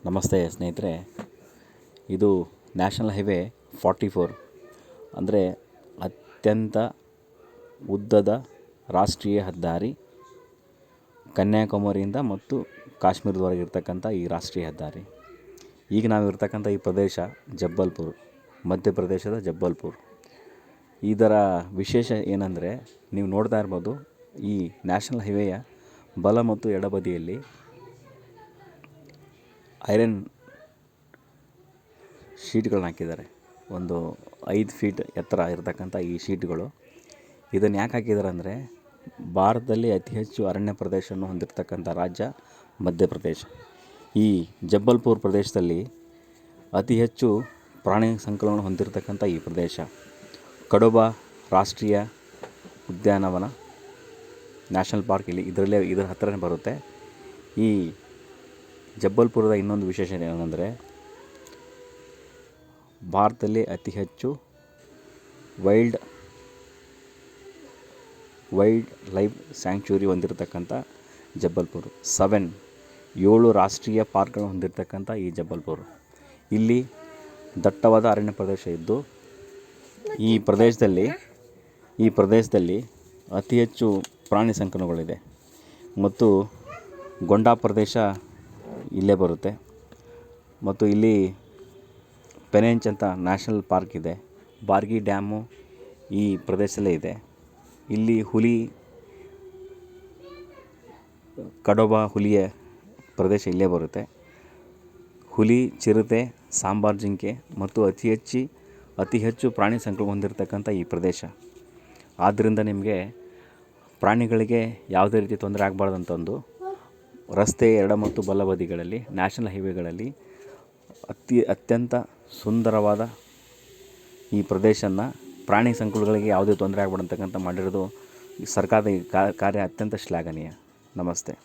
ನಮಸ್ತೆ ಸ್ನೇಹಿತರೆ. ಇದು ನ್ಯಾಷನಲ್ ಹೈವೇ 44 ಅಂದರೆ ಅತ್ಯಂತ ಉದ್ದದ ರಾಷ್ಟ್ರೀಯ ಹೆದ್ದಾರಿ. ಕನ್ಯಾಕುಮಾರಿಯಿಂದ ಮತ್ತು ಕಾಶ್ಮೀರದವರೆಗೆ ಇರ್ತಕ್ಕಂಥ ಈ ರಾಷ್ಟ್ರೀಯ ಹೆದ್ದಾರಿ. ಈಗ ನಾವು ಇರ್ತಕ್ಕಂಥ ಈ ಪ್ರದೇಶ ಜಬ್ಬಲ್ಪುರ್, ಮಧ್ಯಪ್ರದೇಶದ ಜಬ್ಬಲ್ಪುರ್. ಇದರ ವಿಶೇಷ ಏನಂದರೆ, ನೀವು ನೋಡ್ತಾ ಇರ್ಬೋದು, ಈ ನ್ಯಾಷನಲ್ ಹೈವೇಯ ಬಲ ಮತ್ತು ಎಡಬದಿಯಲ್ಲಿ ಐರನ್ ಶೀಟ್ಗಳನ್ನ ಹಾಕಿದ್ದಾರೆ. ಒಂದು 5 ಫೀಟ್ ಎತ್ತರ ಇರತಕ್ಕಂಥ ಈ ಶೀಟ್ಗಳು. ಇದನ್ನು ಯಾಕೆ ಹಾಕಿದ್ದಾರೆ ಅಂದರೆ, ಭಾರತದಲ್ಲಿ ಅತಿ ಹೆಚ್ಚು ಅರಣ್ಯ ಪ್ರದೇಶವನ್ನು ಹೊಂದಿರತಕ್ಕಂಥ ರಾಜ್ಯ ಮಧ್ಯಪ್ರದೇಶ. ಈ ಜಬ್ಬಲ್ಪುರ್ ಪ್ರದೇಶದಲ್ಲಿ ಅತಿ ಹೆಚ್ಚು ಪ್ರಾಣಿ ಸಂಕುಲವನ್ನು ಹೊಂದಿರತಕ್ಕಂಥ ಈ ಪ್ರದೇಶ ಕಡೋಬಾ ರಾಷ್ಟ್ರೀಯ ಉದ್ಯಾನವನ, ನ್ಯಾಷನಲ್ ಪಾರ್ಕ್ ಇದರ ಹತ್ತಿರನೇ ಬರುತ್ತೆ. ಈ ಜಬ್ಬಲ್ಪುರದ ಇನ್ನೊಂದು ವಿಶೇಷ ಏನಂದರೆ, ಭಾರತದಲ್ಲಿ ಅತಿ ಹೆಚ್ಚು ವೈಲ್ಡ್ ಲೈಫ್ ಸ್ಯಾಂಕ್ಚುರಿ ಹೊಂದಿರತಕ್ಕಂಥ ಜಬ್ಬಲ್ಪುರ್. 7 ರಾಷ್ಟ್ರೀಯ ಪಾರ್ಕ್ಗಳನ್ನು ಹೊಂದಿರತಕ್ಕಂಥ ಈ ಜಬ್ಬಲ್ಪುರ್. ಇಲ್ಲಿ ದಟ್ಟವಾದ ಅರಣ್ಯ ಪ್ರದೇಶ ಇದ್ದು, ಈ ಪ್ರದೇಶದಲ್ಲಿ ಅತಿ ಹೆಚ್ಚು ಪ್ರಾಣಿ ಸಂಕುಲಗಳಿದೆ. ಮತ್ತು ಗೊಂಡಾ ಪ್ರದೇಶ ಇಲ್ಲೇ ಬರುತ್ತೆ. ಮತ್ತು ಇಲ್ಲಿ ಪೆನೆಂಚ್ ಅಂತ ನ್ಯಾಷನಲ್ ಪಾರ್ಕ್ ಇದೆ. ಬಾರ್ಗಿ ಡ್ಯಾಮು ಈ ಪ್ರದೇಶದಲ್ಲೇ ಇದೆ. ಇಲ್ಲಿ ಕಡೋಬಾ ಹುಲಿಯ ಪ್ರದೇಶ ಇಲ್ಲೇ ಬರುತ್ತೆ. ಹುಲಿ, ಚಿರತೆ, ಸಾಂಬಾರ್ ಜಿಂಕೆ ಮತ್ತು ಅತಿ ಹೆಚ್ಚು ಪ್ರಾಣಿ ಸಂಕುಲ ಹೊಂದಿರತಕ್ಕಂಥ ಈ ಪ್ರದೇಶ. ಆದ್ದರಿಂದ ನಿಮಗೆ ಪ್ರಾಣಿಗಳಿಗೆ ಯಾವುದೇ ರೀತಿ ತೊಂದರೆ ಆಗಬಾರ್ದಂತಂದು ರಸ್ತೆ ಎಡ ಮತ್ತು ಬಲ ಬದಿಗಳಲ್ಲಿ, ನ್ಯಾಷನಲ್ ಹೈವೇಗಳಲ್ಲಿ ಅತ್ಯಂತ ಸುಂದರವಾದ ಈ ಪ್ರದೇಶನ ಪ್ರಾಣಿ ಸಂಕುಲಗಳಿಗೆ ಯಾವುದೇ ತೊಂದರೆ ಆಗಬಾರ್ದಂತಕ್ಕಂಥ ಮಾಡಿರೋದು ಸರ್ಕಾರದ ಕಾರ್ಯ ಅತ್ಯಂತ ಶ್ಲಾಘನೀಯ. ನಮಸ್ತೆ.